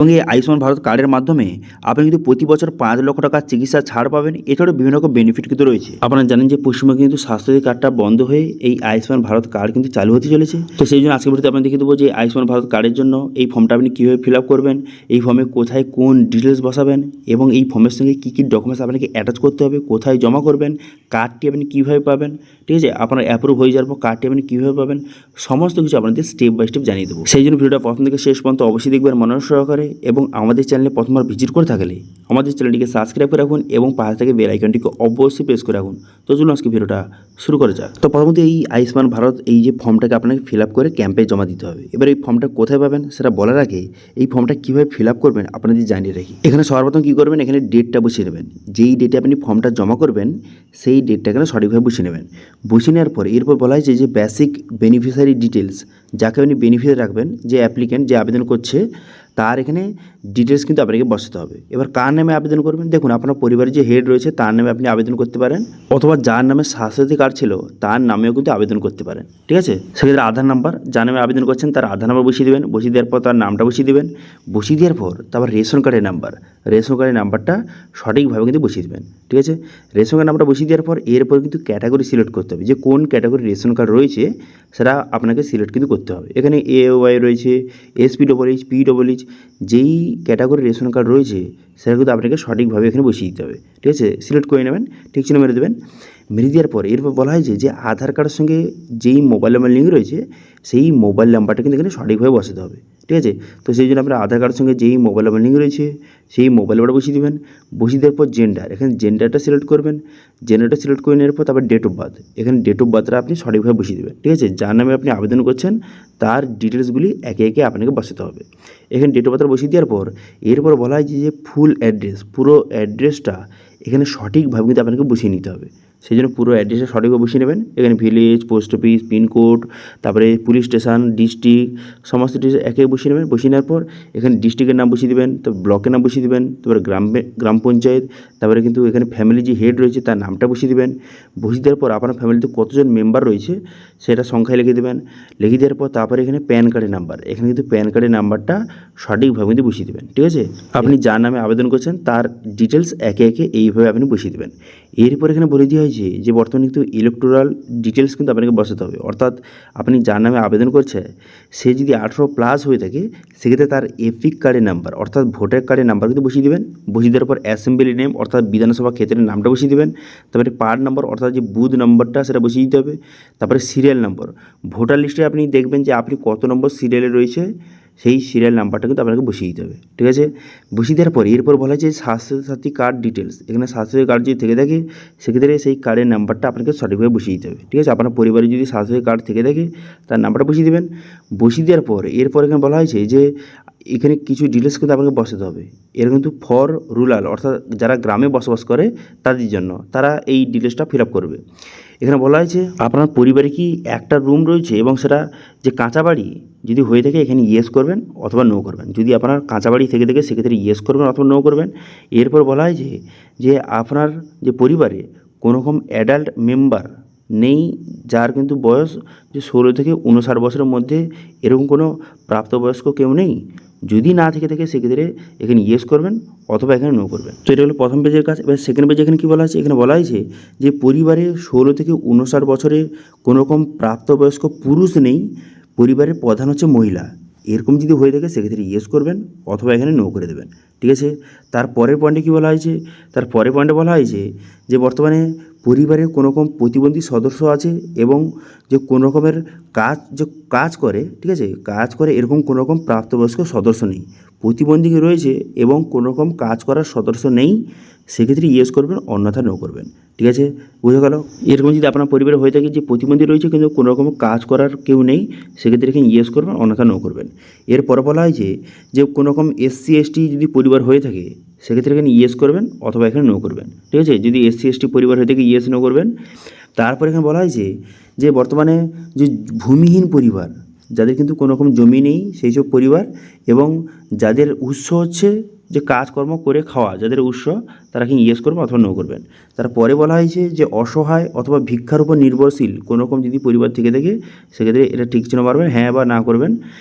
এবং এই আয়ুষ্মান ভারত কার্ডের মাধ্যমে আপনি কিন্তু প্রতি বছর 5 লক্ষ টাকার চিকিৎসা ছাড় পাবেন। এছাড়াও বিভিন্ন রকম বেনিফিট কিন্তু রয়েছে। আপনারা জানেন যে পশ্চিমবঙ্গে কিন্তু স্বাস্থ্যসাথী কার্ডটা বন্ধ হয়ে এই আয়ুষ্মান ভারত কার্ড কিন্তু চালু হতে চলেছে। তো সেই জন্য আজকের ভিডিওতে আপনাদের দেখিয়ে দেবো যে আয়ুষ্মান ভারত কার্ডের জন্য এই ফর্মটা আপনি কীভাবে ফিল আপ করবেন, এই ফর্মে কোথায় কোন ডিটেলস বসাবেন এবং এই ফর্মের সঙ্গে কী কী ডকুমেন্টস আপনাকে অ্যাটাচ করতে হবে, কোথায় জমা করবেন, কার্ডটি আপনি কীভাবে পাবেন, ঠিক আছে, আপনার অ্যাপ্রুভ হয়ে যাওয়ার পর কার্ডটি আপনি কীভাবে পাবেন, সমস্ত কিছু আপনাদের স্টেপ বাই স্টেপ জানিয়ে দেবো। সেই জন্য ভিডিওটা প্রথম থেকে শেষ পর্যন্ত অবশ্যই দেখবেন মনোযোগ সহকারে, এবং আমাদের চ্যানেলে প্রথমবার ভিজিট করে থাকলে আমাদের চ্যানেলটিকে সাবস্ক্রাইব করে রাখুন এবং পাশে থেকে বেল আইকনটিকে অবশ্যই প্রেস করে রাখুন। তো চলুন আজকে ভিডিওটা শুরু করা যাক। তো প্রথমত এই আয়ুষ্মান ভারত এই যে ফর্মটাকে আপনাকে ফিল আপ করে ক্যাম্পে জমা দিতে হবে। এবার এই ফর্মটা কোথায় পাবেন সেটা বলার আগে এই ফর্মটা কীভাবে ফিল আপ করবেন আপনাদের জানিয়ে রাখি। এখানে সর্বপ্রথম কী করবেন, এখানে ডেটটা বসিয়ে নেবেন। যেই ডেটে আপনি ফর্মটা জমা করবেন সেই ডেটটা এখানে সঠিকভাবে বসিয়ে নেবেন। বসিয়ে নেওয়ার পর এরপর বলা হয়েছে যে বেসিক বেনিফিশিয়ারি ডিটেলস, যাকে আপনি বেনিফিশিয়ারি রাখবেন, যে অ্যাপ্লিক্যান্ট যে আবেদন করছে তার এখানে ডিটেলস কিন্তু আপনাকে বসাতে হবে। এবার কার নামে আবেদন করবেন, দেখুন আপনার পরিবারের যে হেড রয়েছে তার নামে আপনি আবেদন করতে পারেন, অথবা যার নামে স্বাস্থ্যসাথী কার্ড ছিল তার নামেও কিন্তু আবেদন করতে পারেন, ঠিক আছে। সেক্ষেত্রে আধার নাম্বার, যার নামে আবেদন করছেন তার আধার নাম্বার বসিয়ে দেবেন। বসিয়ে দেওয়ার পর তার নামটা বসিয়ে দেবেন। বসিয়ে দেওয়ার পর তারপর রেশন কার্ডের নাম্বারটা সঠিকভাবে কিন্তু বসিয়ে দেবেন, ঠিক আছে। রেশন কার্ড নাম্বারটা বসিয়ে দেওয়ার পর এরপর কিন্তু ক্যাটাগরি সিলেক্ট করতে হবে, যে কোন ক্যাটাগরি রেশন কার্ড রয়েছে সেটা আপনাকে সিলেক্ট কিন্তু করতে হবে। এখানে AOY রয়েছে, SPHH, PHH, যেই ক্যাটাগরি রেশন কার্ড রয়েছে সেটা কিন্তু আপনাকে সঠিকভাবে এখানে বসিয়ে দিতে হবে, ঠিক আছে। সিলেক্ট করে নেবেন, ঠিক চিহ্ন মেরে দেবেন। মেরে দেওয়ার পর এরপর বলা হয়েছে যে আধার কার্ডের সঙ্গে যেই মোবাইল নাম্বার লিঙ্ক রয়েছে সেই মোবাইল নাম্বারটা কিন্তু এখানে সঠিকভাবে বসাতে হবে, ঠিক আছে। তো সেই জন্য আপনার আধার কার্ডের সঙ্গে যেই মোবাইল নাম্বার লিঙ্ক রয়েছে সেই মোবাইল নাম্বারটা বসিয়ে দেবেন। বসিয়ে দেওয়ার পর জেন্ডার, এখানে জেন্ডারটা সিলেক্ট করবেন। জেন্ডারটা সিলেক্ট করে নেওয়ার পর তারপর ডেট অফ বার্থ, এখানে ডেট অফ বার্থটা আপনি সঠিকভাবে বসিয়ে দেবেন, ঠিক আছে। যার নামে আপনি আবেদন করছেন তার ডিটেলসগুলি একে একে আপনাকে বসাতে হবে। এখানে ডেট অফ বার্থ বসিয়ে দেওয়ার পর এরপর বলা হয় যে ফুল অ্যাড্রেস, পুরো অ্যাড্রেসটা এখানে সঠিকভাবে কিন্তু আপনাকে বসিয়ে নিতে হবে। সেই জন্য পুরো অ্যাড্রেসটা সঠিকভাবে বসিয়ে নেবেন। এখানে ভিলেজ, পোস্ট অফিস, পিনকোড, তারপরে পুলিশ স্টেশন, ডিস্ট্রিক্ট, সমস্ত ডিটেলস একে বসিয়ে নেবেন। বসিয়ে নেওয়ার পর এখানে ডিস্ট্রিক্টের নাম বসিয়ে দেবেন, তো ব্লকের নাম বসিয়ে দেবেন, তারপরে গ্রাম পঞ্চায়েত, তারপরে কিন্তু এখানে ফ্যামিলি যে হেড রয়েছে তার নামটা বসিয়ে দেবেন। বসিয়ে দেওয়ার পর আপনার ফ্যামিলিতে কতজন মেম্বার রয়েছে সেটা সংখ্যায় লিখে দেবেন। লিখে দেওয়ার পর তারপরে এখানে প্যান কার্ডের নাম্বার, এখানে কিন্তু প্যান কার্ডের নাম্বারটা সঠিকভাবে কিন্তু বসিয়ে দেবেন, ঠিক আছে। আপনি যার নামে আবেদন করছেন তার ডিটেলস একে একে এইভাবে আপনি বসিয়ে দেবেন। এরপর এখানে বলে দেওয়া হয়েছে যে বর্তমানে কিন্তু ইলেকটোরাল ডিটেলস কিন্তু আপনাকে বসাতে হবে, অর্থাৎ আপনি যার নামে আবেদন করছে সে যদি 18+ হয়ে থাকে সেক্ষেত্রে তার এপিক কার্ডের নাম্বার অর্থাৎ ভোটার কার্ডের নাম্বার কিন্তু বসিয়ে দেবেন। বসিয়ে দেওয়ার পর অ্যাসেম্বলি নেম অর্থাৎ বিধানসভা ক্ষেত্রের নামটা বসিয়ে দেবেন। তারপরে পার্ট নাম্বার অর্থাৎ যে বুথ নম্বরটা সেটা বসিয়ে দিতে হবে। তারপরে সিরিয়াল নম্বর, ভোটার লিস্টে আপনি দেখবেন যে আপনি কত নম্বর সিরিয়ালে রয়েছে সেই সিরিয়াল নাম্বারটা কিন্তু আপনাকে বসিয়ে দিতে হবে, ঠিক আছে। বসিয়ে দেওয়ার পর এরপর বলা হয়েছে স্বাস্থ্যসাথী কার্ড ডিটেলস, এখানে স্বাস্থ্যসাথী কার্ড যদি থেকে থাকে সেক্ষেত্রে সেই কার্ডের নাম্বারটা আপনাকে সঠিকভাবে বসিয়ে দিতে হবে, ঠিক আছে। আপনার পরিবারে যদি স্বাস্থ্যসাথী কার্ড থেকে থাকে তার নাম্বারটা বসিয়ে দেবেন। বসিয়ে দেওয়ার পর এরপর এখানে বলা হয়েছে যে এখানে কিছু ডিটেলস কিন্তু আপনাকে বসাতে হবে। এর কিন্তু ফর রুরাল অর্থাৎ যারা গ্রামে বসবাস করে তাদের জন্য, তারা এই ডিটেলসটা ফিল আপ করবে। এখানে বলা হয়েছে আপনার পরিবারে কি একটা রুম রয়েছে এবং সেটা যে কাঁচা বাড়ি যদি হয়ে থাকে এখানে ইয়েস করবেন অথবা নো করবেন। যদি আপনার কাঁচা বাড়ি থেকে থাকে সেক্ষেত্রে ইয়েস করবেন অথবা নো করবেন। এরপর বলা হয় যে আপনার যে পরিবারে কোনো রকম অ্যাডাল্ট মেম্বার নেই যার কিন্তু বয়স যে 16 থেকে 59 বছরের মধ্যে, এরকম কোনো প্রাপ্তবয়স্ক কেউ নেই। যদি না থেকে থাকে সেক্ষেত্রে এখানে ইয়েস করবেন অথবা এখানে নো করবেন। তো এটা হলো প্রথম পেজের কাজ। এবার সেকেন্ড পেজে এখানে কী বলা আছে, এখানে বলা হয়েছে যে পরিবারে 16 থেকে 59 বছরে কোনো রকম প্রাপ্তবয়স্ক পুরুষ নেই, পরিবারের প্রধান হচ্ছে মহিলা, এরকম যদি হয়ে থাকে সেক্ষেত্রে ইয়েস করবেন অথবা এখানে নো করে দেবেন, ঠিক আছে। তার পরের পয়েন্টে কী বলা হয়েছে, তার পরের পয়েন্টে বলা হয়েছে যে বর্তমানে পরিবারে কোনো রকম প্রতিবন্ধী সদস্য আছে এবং যে কোনো রকমের কাজ করে, ঠিক আছে, কাজ করে এরকম কোনো রকম প্রাপ্তবয়স্ক সদস্য নেই। প্রতিবন্ধী রয়েছে এবং কোনো রকম কাজ করার সদস্য নেই, সেক্ষেত্রে ইয়েস করবেন অন্যথা নো করবেন, ঠিক আছে, বুঝে গেল। এরকম যদি আপনার পরিবারে হয়ে থাকে যে প্রতিবন্ধী রয়েছে কিন্তু কোনো রকম কাজ করার কেউ নেই, সেক্ষেত্রে এখানে ইয়েস করবেন অন্যথা নো করবেন। এরপরে বলা হয়েছে যে কোনো রকম SC ST যদি পরিবার হয়ে থাকে সেক্ষেত্রে এখানে ইয়েস করবেন অথবা এখানে নো করবেন, ঠিক আছে। যদি SC ST পরিবার হয়ে থাকে ইয়েস নো করবেন। তারপর এখানে বলা হয়েছে যে বর্তমানে যে ভূমিহীন পরিবার, যাদের কিন্তু কোনো রকম জমি নেই সেই সব পরিবার এবং যাদের উৎস হচ্ছে যে কাজকর্ম করে খাওয়া, যাদের উৎস, তারা কি ইয়েস করবেন অথবা নো করবেন। তারপরে বলা হয়েছে যে অসহায় অথবা ভিক্ষার উপর নির্ভরশীল কোনো রকম যদি পরিবার থেকে থাকে সেক্ষেত্রে এটা ঠিক চিহ্ন মারবেন, হ্যাঁ বা না করবেন।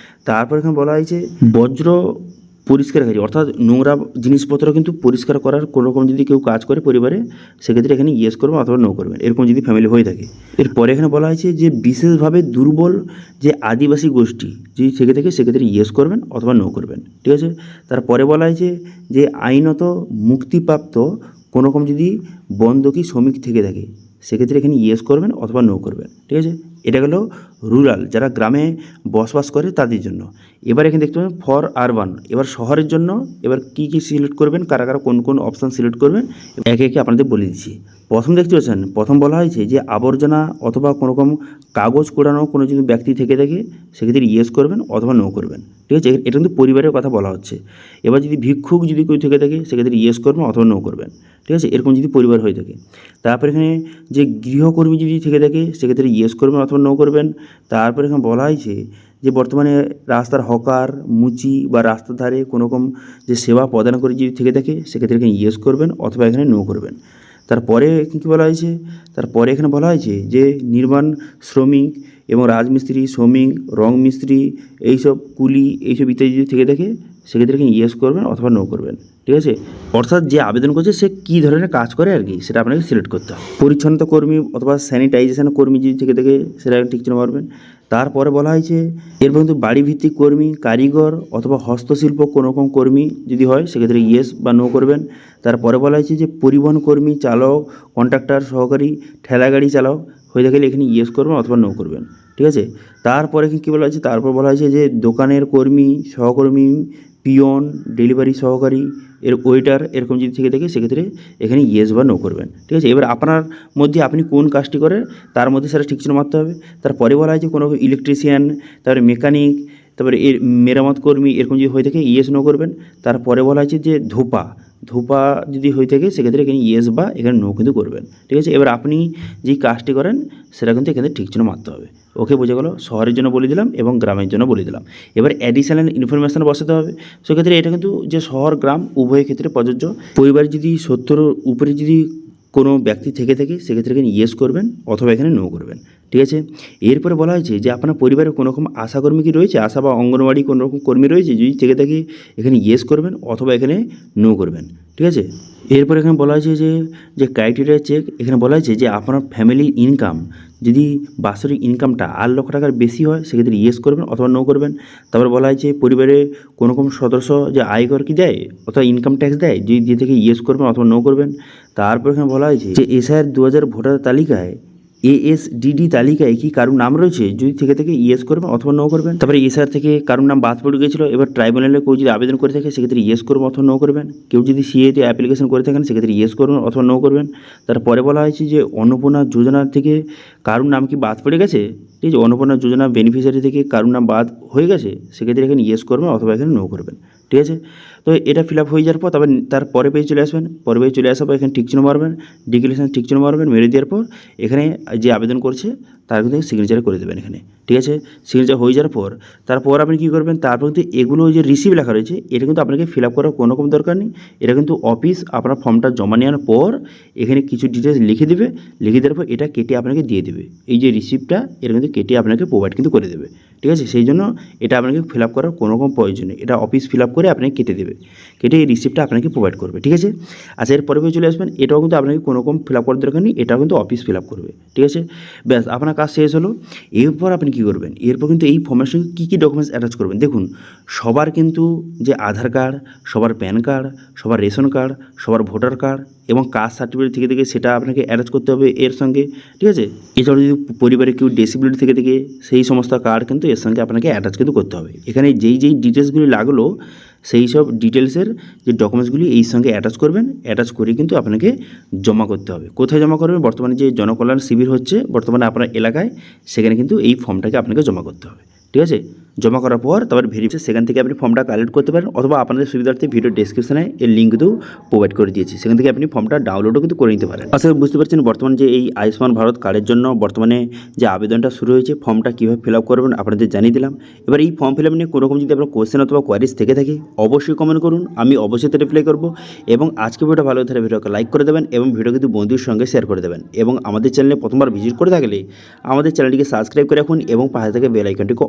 তারপর এখানে বলা হয়েছে বজ্র পরিষ্কার কাজ, অর্থাৎ নোংরা জিনিসপত্র কিন্তু পরিষ্কার করার কোনো রকম যদি কেউ কাজ করে পরিবারে, সেক্ষেত্রে এখানে ইয়েস করবেন অথবা নো করবেন, এরকম যদি ফ্যামিলি হয়ে থাকে। এরপরে এখানে বলা হয়েছে যে বিশেষভাবে দুর্বল যে আদিবাসী গোষ্ঠী যদি থেকে থাকে, সেক্ষেত্রে ইয়েস করবেন অথবা নো করবেন, ঠিক আছে। তারপরে বলা হয়েছে যে আইনত মুক্তিপ্রাপ্ত কোনো রকম যদি বন্ধকি শ্রমিক থেকে থাকে, সেক্ষেত্রে এখানে ইয়েস করবেন অথবা নো করবেন, ঠিক আছে। এটা গেল রুরাল, যারা গ্রামে বসবাস করে তাদের জন্য। এবার এখানে দেখতে পাবেন ফর আরবান, এবার শহরের জন্য এবার কী কী সিলেক্ট করবেন, কারা কারা কোন কোন অপশান সিলেক্ট করবেন, একে একে আপনাদের বলে দিচ্ছি। প্রথম দেখতে পাচ্ছেন, প্রথম বলা হয়েছে যে আবর্জনা অথবা কোনো রকম কাগজ কোড়ানো কোনো যদি ব্যক্তি থেকে থাকে, সেক্ষেত্রে ইয়েস করবেন অথবা নো করবেন, ঠিক আছে। এটা কিন্তু পরিবারের কথা বলা হচ্ছে। এবার যদি ভিক্ষুক যদি কেউ থেকে থাকে, সেক্ষেত্রে ইয়েস করবেন অথবা নো করবেন, ঠিক আছে, এরকম যদি পরিবার হয়ে থাকে। তারপর এখানে যে গৃহকর্মী যদি থেকে থাকে, সেক্ষেত্রে ইয়েস করবেন অথবা নো করবেন। তারপর এখানে বলা হয়েছে যে বর্তমানে রাস্তার হকার, মুচি বা রাস্তার ধারে কোনো রকম যে সেবা প্রদান করে যদি থেকে থাকে, সেক্ষেত্রে এখানে ইয়েস করবেন অথবা এখানে নো করবেন। তারপরে কী বলা হয়েছে, তারপরে এখানে বলা হয়েছে যে নির্মাণ শ্রমিক এবং রাজমিস্ত্রি, শ্রমিক, রং মিস্ত্রি, এইসব কুলি, এইসব ইত্যাদি যদি থেকে থাকে, সেক্ষেত্রে এখানে ইয়েস করবেন অথবা নো করবেন, ঠিক আছে। অর্থাৎ যে আবেদন করছে সে কী ধরনের কাজ করে আর কি, সেটা আপনাকে সিলেক্ট করতে হবে। পরিচ্ছন্নতা কর্মী অথবা স্যানিটাইজেশন কর্মী যদি থেকে থাকে, সেটা ঠিক চিহ্ন মারবেন। তারপরে বলা হয়েছে এরপর কিন্তু বাড়ি ভিত্তিক কর্মী, কারিগর অথবা হস্তশিল্প কোনো রকম কর্মী যদি হয়, সেক্ষেত্রে ইয়েস বা নো করবেন। তারপরে বলা হয়েছে যে পরিবহন কর্মী, চালক, কন্ট্রাক্টর, সহকারী, ঠেলাগাড়ি চালক হয়ে থাকলে এখানে ইয়েস করবেন অথবা নো করবেন, ঠিক আছে। তারপরে কী বলা হয়েছে, তারপর বলা হয়েছে যে দোকানের কর্মী, সহকর্মী, পিয়ন, ডেলিভারি সহকারী, এর ওয়েটার, এরকম যদি থেকে থাকে, সেক্ষেত্রে এখানে ইয়েস বা নো করবেন, ঠিক আছে। এবার আপনার মধ্যে আপনি কোন কাজটি করেন, তার মধ্যে সেটা ঠিক চিহ্ন মারতে হবে। তারপরে বলা হয়েছে কোনো ইলেকট্রিশিয়ান, তারপরে মেকানিক, তারপরে এর মেরামত কর্মী, এরকম যদি হয়ে থাকে ইয়েস নো করবেন। তারপরে বলা হয়েছে যে ধোপা যদি হয়ে থাকে, সেক্ষেত্রে এখানে ইয়েস বা এখানে নো কিন্তু করবেন, ঠিক আছে। এবার আপনি যেই কাজটি করেন, সেটা কিন্তু এখানে ঠিক চিহ্ন মারতে হবে। ওকে, বোঝা গেল। শহরের জন্য বলে দিলাম এবং গ্রামের জন্য বলে দিলাম। এবার অ্যাডিশনাল ইনফরমেশান বসাতে হবে। সেক্ষেত্রে এটা কিন্তু যে শহর গ্রাম উভয় ক্ষেত্রে প্রযোজ্য। পরিবারে যদি 70 উপরে যদি কোনো ব্যক্তি থেকে থাকে, সেক্ষেত্রে এখানে ইয়েস করবেন অথবা এখানে নো করবেন, ঠিক আছে। এরপরে বলা হয়েছে যে আপনার পরিবারে কোনো রকম আশাকর্মী কি রয়েছে, আশা বা অঙ্গনওয়াড়ি কোনো রকম কর্মী রয়েছে, যদি থেকে থাকে এখানে ইয়েস করবেন অথবা এখানে নো করবেন, ঠিক আছে। এরপর এখানে বলা হয়েছে যে ক্রাইটেরিয়া চেক, এখানে বলা হয়েছে যে আপনার ফ্যামিলির ইনকাম যদি বাৎসরিক ইনকামটা 8 লক্ষ টাকার বেশি হয়, সেক্ষেত্রে ইয়েস করবেন অথবা নো করবেন। তারপর বলা হয়েছে পরিবারে কোনো রকম সদস্য যে আয়কর কি দেয় অথবা ইনকাম ট্যাক্স দেয়, যদি দিয়ে থেকে ইয়েস করবেন অথবা নো করবেন। তারপর এখানে বলা হয়েছে যে এসআইআর 2000 ভোটার তালিকায় ASDD তালিকায় কি কারোর নাম রয়েছে, যদি থেকে থেকে ইয়েস করবেন অথবা নো করবেন। তারপরে এসআইআর থেকে কারোর নাম বাদ পড়ে গেছিলো, এবার ট্রাইব্যুনালে কেউ যদি আবেদন করে থাকে, সেক্ষেত্রে ইয়েস করবেন অথবা নো করবেন। কেউ যদি সিএতে অ্যাপ্লিকেশন করে থাকেন, সেক্ষেত্রে ইয়েস করবেন অথবা নো করবেন। তারপরে বলা হয়েছে যে অন্নপূর্ণা যোজনা থেকে কারোর নাম কি বাদ পড়ে গেছে, ঠিক আছে, অন্নপূর্ণা যোজনা বেনিফিশিয়ারি থেকে কারোর নাম বাদ হয়ে গেছে, সেক্ষেত্রে এখানে ইয়েস করবেন অথবা এখানে নো করবেন, ঠিক আছে। তো এটা ফিল আপ হয়ে যাওয়ার পর তার পরে পেজে চলে আসবেন। পরে পেজে চলে আসার পর এখানে টিক চিহ্ন মারবেন, ডিক্লারেশন টিক চিহ্ন মারবেন, মেরে দেওয়ার পর এখানে যে আবেদন করছে তার কিন্তু সিগনেচার করে দেবেন এখানে, ঠিক আছে। সিগনেচার হয়ে যাওয়ার পর তারপর আপনি কী করবেন, তারপর কিন্তু এগুলো যে রিসিভ লেখা রয়েছে, এটা কিন্তু আপনাকে ফিল আপ করার কোনো রকম দরকার নেই। এটা কিন্তু অফিস আপনার ফর্মটা জমা নেওয়ার পর এখানে কিছু ডিটেলস লিখে দেবে, লিখে দেওয়ার পর এটা কেটে আপনাকে দিয়ে দেবে। এই যে রিসিপ্টটা, এটা কিন্তু কেটে আপনাকে প্রোভাইড কিন্তু করে দেবে, ঠিক আছে। সেই জন্য এটা আপনাকে ফিল আপ করার কোনো রকম প্রয়োজন নেই, এটা অফিস ফিল আপ করে আপনাকে কেটে দেবে, কেটে এই রিসিপ্টটা আপনাকে প্রোভাইড করবে, ঠিক আছে। আচ্ছা, এরপরে চলে আসবেন, এটাও কিন্তু আপনাকে কোনো রকম ফিল আপ করার দরকার নেই, এটাও কিন্তু অফিস ফিল আপ করবে, ঠিক আছে। ব্যাস, আপনার কাজ শেষ হলো। এরপর আপনি কী করবেন, এরপর কিন্তু এই ফর্মের সঙ্গে কী কী ডকুমেন্টস অ্যাটাচ করবেন। দেখুন, সবার কিন্তু যে আধার কার্ড, সবার প্যান কার্ড, সবার রেশন কার্ড, সবার ভোটার কার্ড এবং কাস্ট সার্টিফিকেট থেকে থেকে সেটা আপনাকে অ্যাটাচ করতে হবে এর সঙ্গে, ঠিক আছে। এছাড়াও যদি পরিবারে কেউ ডিসেবিলিটি থেকে থেকে সেই সমস্ত কার্ড কিন্তু এর সঙ্গে আপনাকে অ্যাটাচ কিন্তু করতে হবে। এখানে যেই ডিটেলসগুলি লাগলো, সেই সব ডিটেলসের যে ডকুমেন্টসগুলি এই সঙ্গে অ্যাটাচ করবেন, অ্যাটাচ করে কিন্তু আপনাকে জমা করতে হবে। কোথায় জমা করবেন, বর্তমানে যে জনকল্যাণ শিবির হচ্ছে বর্তমানে আপনার এলাকায়, সেখানে কিন্তু এই ফর্মটাকে আপনাকে জমা করতে হবে, ঠিক আছে। জমা করার পর তারপর ভেরিফিকেশন, সেখান থেকে আপনি ফর্মটা কালেক্ট করতে পারেন, অথবা আপনাদের সুবিধার্থে ভিডিও ডেসক্রিপশনে এর লিঙ্ক কিন্তু প্রোভাইড করে দিয়েছি, সেখান থেকে আপনি ফর্মটা ডাউনলোডও কিন্তু করে নিতে পারেন। আসলে বুঝতে পারছেন বর্তমানে যে এই আয়ুষ্মান ভারত কার্ডের জন্য বর্তমানে যে আবেদনটা শুরু হয়েছে, ফর্মটা কীভাবে ফিল আপ করবেন আপনাদের জানিয়ে দিলাম। এবার এই ফর্ম ফিল আপ নিয়ে কোনো রকম যদি আপনার কোয়েশ্চেন অথবা কোয়ারিজ থেকে থাকে, অবশ্যই কমেন্ট করুন, আমি অবশ্যই রিপ্লাই করব। এবং আজকে ভিডিওটা ভালো হলে ভিডিওকে লাইক করে দেবেন এবং ভিডিও কিন্তু বন্ধুদের সঙ্গে শেয়ার করে দেবেন। এবং আমাদের চ্যানেলে প্রথমবার ভিজিট করে থাকলে আমাদের চ্যানেলটিকে সাবস্ক্রাইব করে রাখুন এবং পাশে থেকে বেল আইকনটিকে